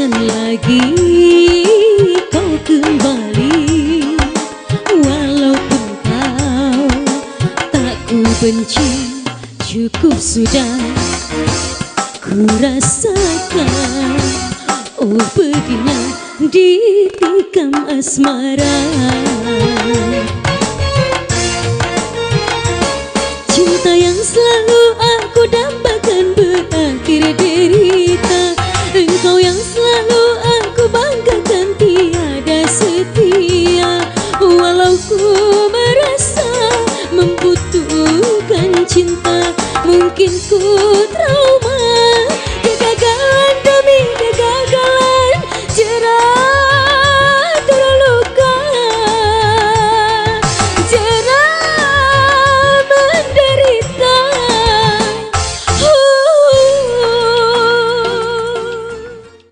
Jangan lagi kau kembali, walaupun kau tak ku benci. Cukup sudah ku rasakan, oh pergilah ditikam asmara. Cinta yang selalu aku dambakan berakhir derita. Engkau yang selalu aku banggakan tiada setia. Walau ku merasa membutuhkan cinta, mungkin ku